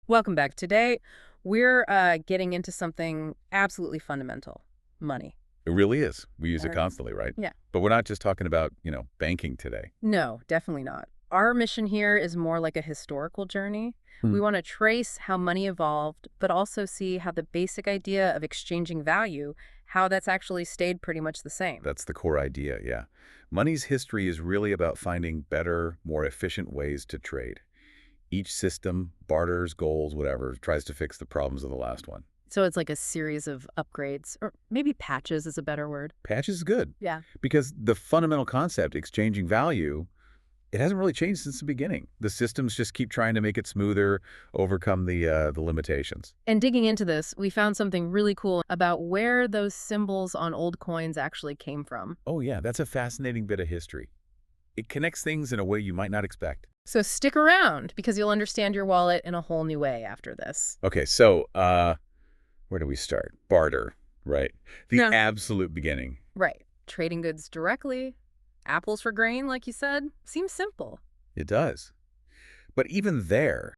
Welcome back. Today, we're getting into something absolutely fundamental, money. It really is. We use it Uh, constantly, right? yeah. But we're not just talking about, banking today. No, definitely not. Our mission here is more like a historical journey. Hmm. We want to trace how money evolved, but also see how the basic idea of exchanging value, how that's actually stayed pretty much the same. That's the core idea, yeah. Money's history is really about finding better, more efficient ways to trade. Each system, barters, goals, whatever, tries to fix the problems of the last one. So it's like a series of upgrades, or maybe patches is a better word. Patch is good Yeah. because the fundamental concept, exchanging value, it hasn't really changed since the beginning. The systems just keep trying to make it smoother, overcome the limitations. And digging into this, we found something really cool about where those symbols on old coins actually came from. Oh yeah, that's a fascinating bit of history. It connects things in a way you might not expect. So stick around because you'll understand your wallet in a whole new way after this. Okay, so where do we start? Barter, right? The Yeah. absolute beginning. Right. Trading goods directly, apples for grain, like you said, seems simple. It does. But even there,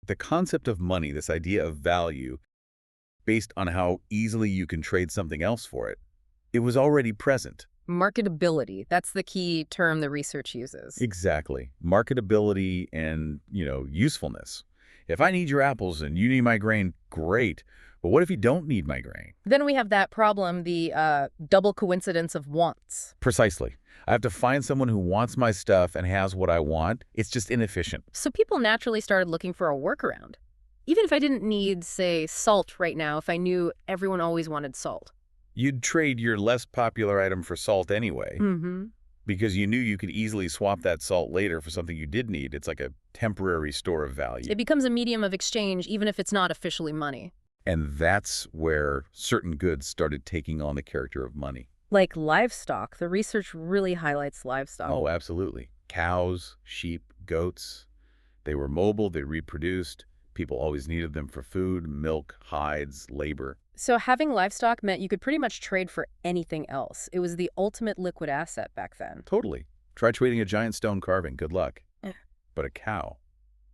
the concept of money, this idea of value, based on how easily you can trade something else for it, it was already present. Marketability, that's the key term the research uses. Exactly. Marketability and, usefulness. If I need your apples and you need my grain, great. But what if you don't need my grain? Then we have that problem, the double coincidence of wants. Precisely. I have to find someone who wants my stuff and has what I want. It's just inefficient. So people naturally started looking for a workaround. Even if I didn't need, say, salt right now, if I knew everyone always wanted salt. You'd trade your less popular item for salt anyway, Mm-hmm. because you knew you could easily swap that salt later for something you did need. It's like a temporary store of value. It becomes a medium of exchange even if it's not officially money. And that's where certain goods started taking on the character of money. Like livestock, the research really highlights livestock. Oh, absolutely. Cows, sheep, goats. They were mobile, they reproduced. People always needed them for food, milk, hides, labor. So having livestock meant you could pretty much trade for anything else. It was the ultimate liquid asset back then. Totally. Try trading a giant stone carving. Good luck. Eh. But a cow,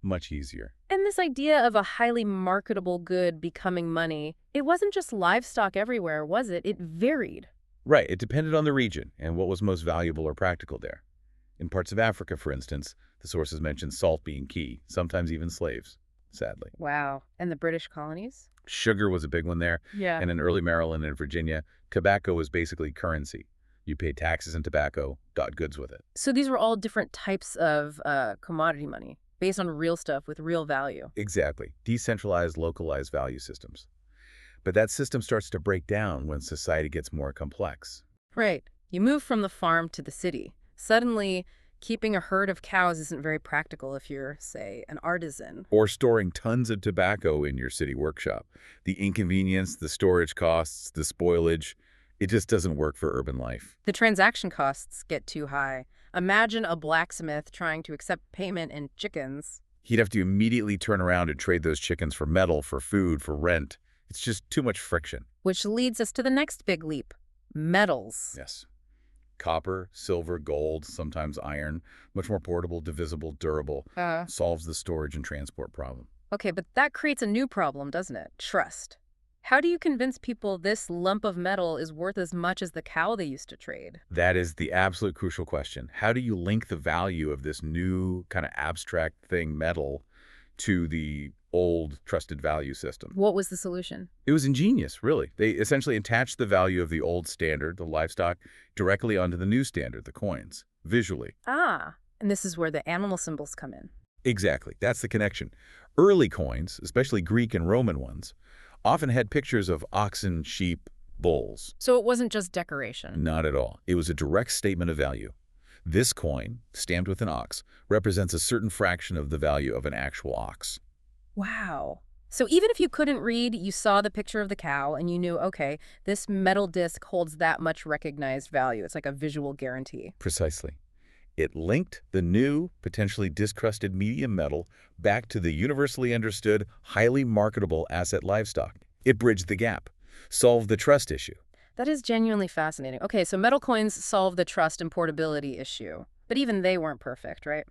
much easier. And this idea of a highly marketable good becoming money, it wasn't just livestock everywhere, was it? It varied. Right. It depended on the region and what was most valuable or practical there. In parts of Africa, for instance, the sources mention salt being key, sometimes even slaves, sadly. Wow. And the British colonies? Sugar was a big one there. Yeah. And in early Maryland and Virginia, tobacco was basically currency. You paid taxes in tobacco, got goods with it. So these were all different types of commodity money based on real stuff with real value. Exactly. Decentralized, localized value systems. But that system starts to break down when society gets more complex. Right. You move from the farm to the city. Suddenly, keeping a herd of cows isn't very practical if you're, say, an artisan. Or storing tons of tobacco in your city workshop. The inconvenience, the storage costs, the spoilage, it just doesn't work for urban life. The transaction costs get too high. Imagine a blacksmith trying to accept payment in chickens. He'd have to immediately turn around and trade those chickens for metal, for food, for rent. It's just too much friction. Which leads us to the next big leap, metals. Yes. Copper, silver, gold, sometimes iron, much more portable, divisible, durable, solves the storage and transport problem. Okay, but that creates a new problem, doesn't it? Trust. How do you convince people this lump of metal is worth as much as the cow they used to trade? That is the absolute crucial question. How do you link the value of this new kind of abstract thing, metal, to the old trusted value system? What was the solution? It was ingenious, really. They essentially attached the value of the old standard, the livestock, directly onto the new standard, the coins, visually. Ah, and this is where the animal symbols come in. Exactly. That's the connection. Early coins, especially Greek and Roman ones, often had pictures of oxen, sheep, bulls. So it wasn't just decoration. Not at all. It was a direct statement of value. This coin, stamped with an ox, represents a certain fraction of the value of an actual ox. Wow. So even if you couldn't read, you saw the picture of the cow and you knew, okay, this metal disc holds that much recognized value. It's like a visual guarantee. Precisely. It linked the new, potentially discrusted medium metal back to the universally understood, highly marketable asset livestock. It bridged the gap, solved the trust issue. That is genuinely fascinating. Okay, so metal coins solve the trust and portability issue. But even they weren't perfect, right?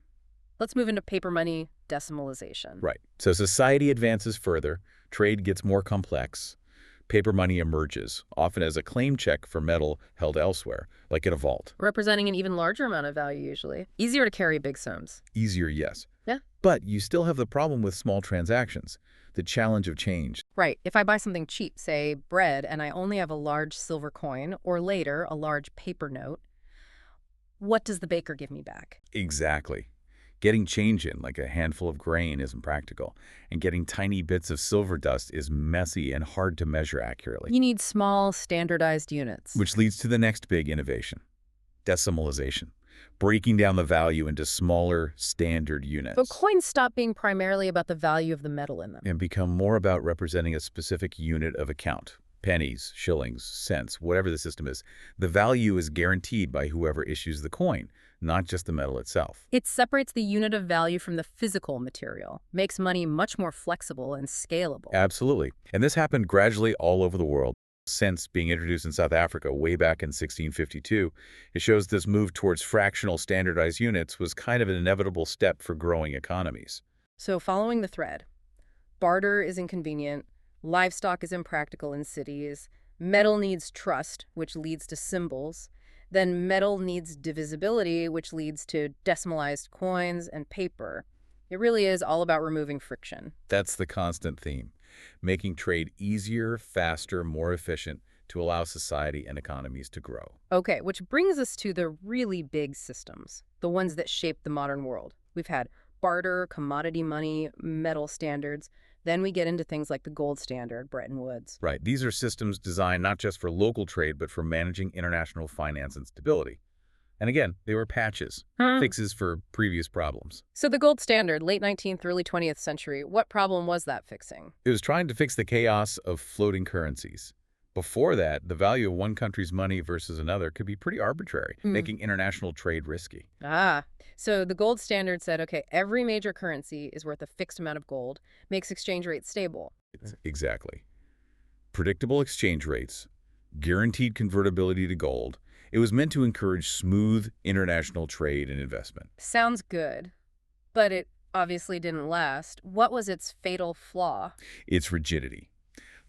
Let's move into paper money, decimalization. Right. So society advances further, trade gets more complex, paper money emerges, often as a claim check for metal held elsewhere, like in a vault. Representing an even larger amount of value usually. Easier to carry big sums. Easier, yes. Yeah. But you still have the problem with small transactions, the challenge of change. Right. If I buy something cheap, say bread, and I only have a large silver coin, or later a large paper note, what does the baker give me back? Exactly. Getting change in, like a handful of grain, isn't practical, and getting tiny bits of silver dust is messy and hard to measure accurately. You need small, standardized units. Which leads to the next big innovation, decimalization, breaking down the value into smaller, standard units. But coins stop being primarily about the value of the metal in them. And become more about representing a specific unit of account. Pennies, shillings, cents, whatever the system is. The value is guaranteed by whoever issues the coin, not just the metal itself. It separates the unit of value from the physical material, makes money much more flexible and scalable. Absolutely. And this happened gradually all over the world. Since being introduced in South Africa way back in 1652, it shows this move towards fractional standardized units was kind of an inevitable step for growing economies. So following the thread, barter is inconvenient, livestock is impractical in cities, metal needs trust, which leads to symbols, then metal needs divisibility, which leads to decimalized coins and paper. It really is all about removing friction. That's the constant theme, making trade easier, faster, more efficient to allow society and economies to grow. Okay, which brings us to the really big systems, the ones that shape the modern world. We've had barter, commodity money, metal standards. Then we get into things like the gold standard, Bretton Woods. Right. These are systems designed not just for local trade, but for managing international finance and stability. And again, they were patches, fixes for previous problems. So the gold standard, late 19th, early 20th century, what problem was that fixing? It was trying to fix the chaos of floating currencies. Before that, the value of one country's money versus another could be pretty arbitrary, making international trade risky. So the gold standard said, okay, every major currency is worth a fixed amount of gold, makes exchange rates stable. Exactly. Predictable exchange rates, guaranteed convertibility to gold. It was meant to encourage smooth international trade and investment. Sounds good, but it obviously didn't last. What was its fatal flaw? Its rigidity.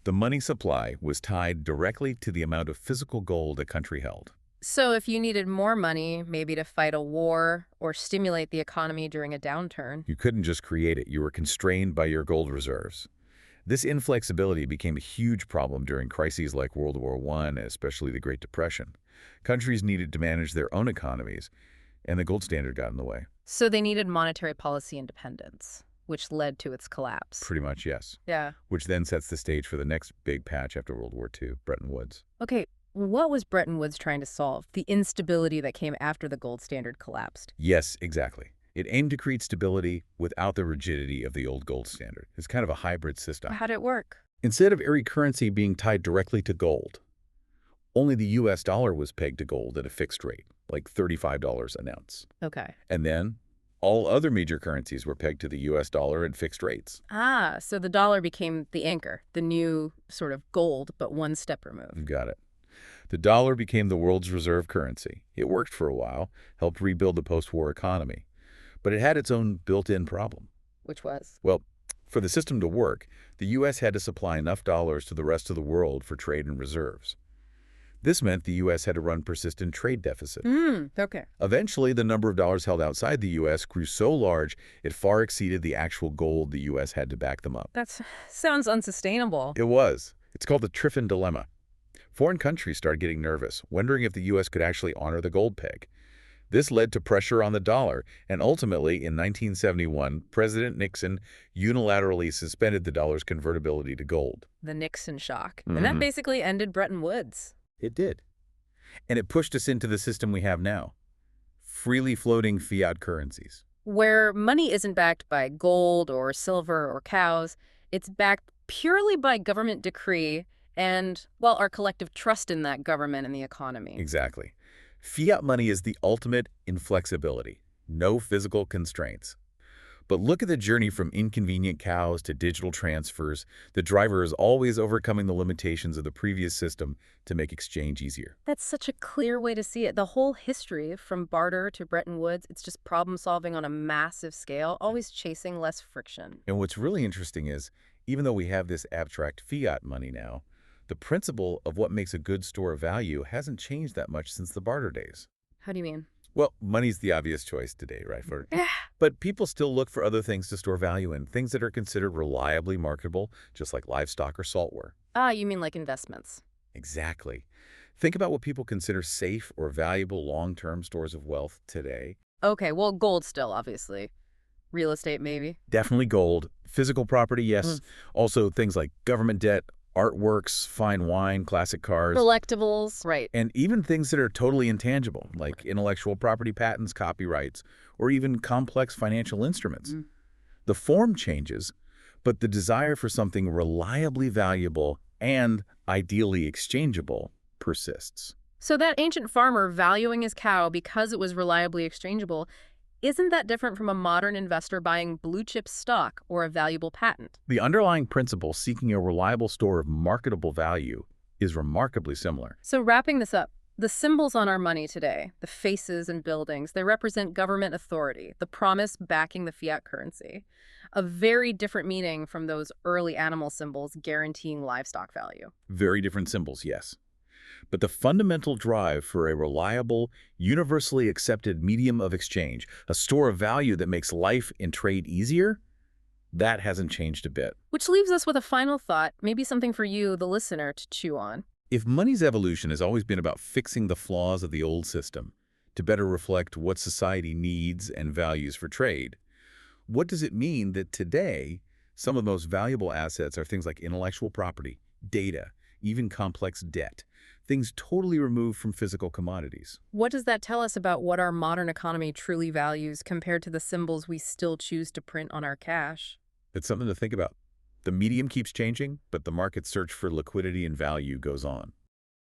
The money supply was tied directly to the amount of physical gold a country held. So if you needed more money, maybe to fight a war or stimulate the economy during a downturn. You couldn't just create it. You were constrained by your gold reserves. This inflexibility became a huge problem during crises like World War I, especially the Great Depression. Countries needed to manage their own economies, and the gold standard got in the way. So they needed monetary policy independence, which led to its collapse. Pretty much, yes. Yeah. Which then sets the stage for the next big patch after World War II, Bretton Woods. Okay, what was Bretton Woods trying to solve? The instability that came after the gold standard collapsed. Yes, exactly. It aimed to create stability without the rigidity of the old gold standard. It's kind of a hybrid system. How did it work? Instead of every currency being tied directly to gold, only the U.S. dollar was pegged to gold at a fixed rate, like $35 an ounce. Okay. And then all other major currencies were pegged to the U.S. dollar at fixed rates. So the dollar became the anchor, the new sort of gold, but one step removed. You got it. The dollar became the world's reserve currency. It worked for a while, helped rebuild the post-war economy. But it had its own built-in problem. Which was? Well, for the system to work, the U.S. had to supply enough dollars to the rest of the world for trade and reserves. This meant the U.S. had to run persistent trade deficit. Okay. Eventually, the number of dollars held outside the U.S. grew so large, it far exceeded the actual gold the U.S. had to back them up. That sounds unsustainable. It was. It's called the Triffin dilemma. Foreign countries started getting nervous, wondering if the U.S. could actually honor the gold peg. This led to pressure on the dollar, and ultimately, in 1971, President Nixon unilaterally suspended the dollar's convertibility to gold. The Nixon shock. And that basically ended Bretton Woods. It did. And it pushed us into the system we have now. Freely floating fiat currencies. Where money isn't backed by gold or silver or cows. It's backed purely by government decree and, well, our collective trust in that government and the economy. Exactly. Fiat money is the ultimate inflexibility. No physical constraints. But look at the journey from inconvenient cows to digital transfers. The driver is always overcoming the limitations of the previous system to make exchange easier. That's such a clear way to see it. The whole history, from Barter to Bretton Woods, it's just problem solving on a massive scale, always chasing less friction. And what's really interesting is, even though we have this abstract fiat money now, the principle of what makes a good store of value hasn't changed that much since the barter days. How do you mean? Well, money's the obvious choice today, right? Yeah. But people still look for other things to store value in, things that are considered reliably marketable, just like livestock or saltware. Ah, you mean like investments. Exactly. Think about what people consider safe or valuable long-term stores of wealth today. Okay, well, gold still, obviously. Real estate, maybe. Definitely gold. Physical property, yes. Also things like government debt, artworks, fine wine, classic cars. Collectibles. Right. And even things that are totally intangible, like intellectual property patents, copyrights, or even complex financial instruments. The form changes, but the desire for something reliably valuable and ideally exchangeable persists. So that ancient farmer valuing his cow because it was reliably exchangeable, isn't that different from a modern investor buying blue chip stock or a valuable patent? The underlying principle seeking a reliable store of marketable value is remarkably similar. So wrapping this up, the symbols on our money today, the faces and buildings, they represent government authority, the promise backing the fiat currency. A very different meaning from those early animal symbols guaranteeing livestock value. Very different symbols, yes. But the fundamental drive for a reliable, universally accepted medium of exchange, a store of value that makes life and trade easier, that hasn't changed a bit. Which leaves us with a final thought, maybe something for you, the listener, to chew on. If money's evolution has always been about fixing the flaws of the old system to better reflect what society needs and values for trade, what does it mean that today some of the most valuable assets are things like intellectual property, data, even complex debt, things totally removed from physical commodities? What does that tell us about what our modern economy truly values compared to the symbols we still choose to print on our cash? It's something to think about. The medium keeps changing, but the market's search for liquidity and value goes on.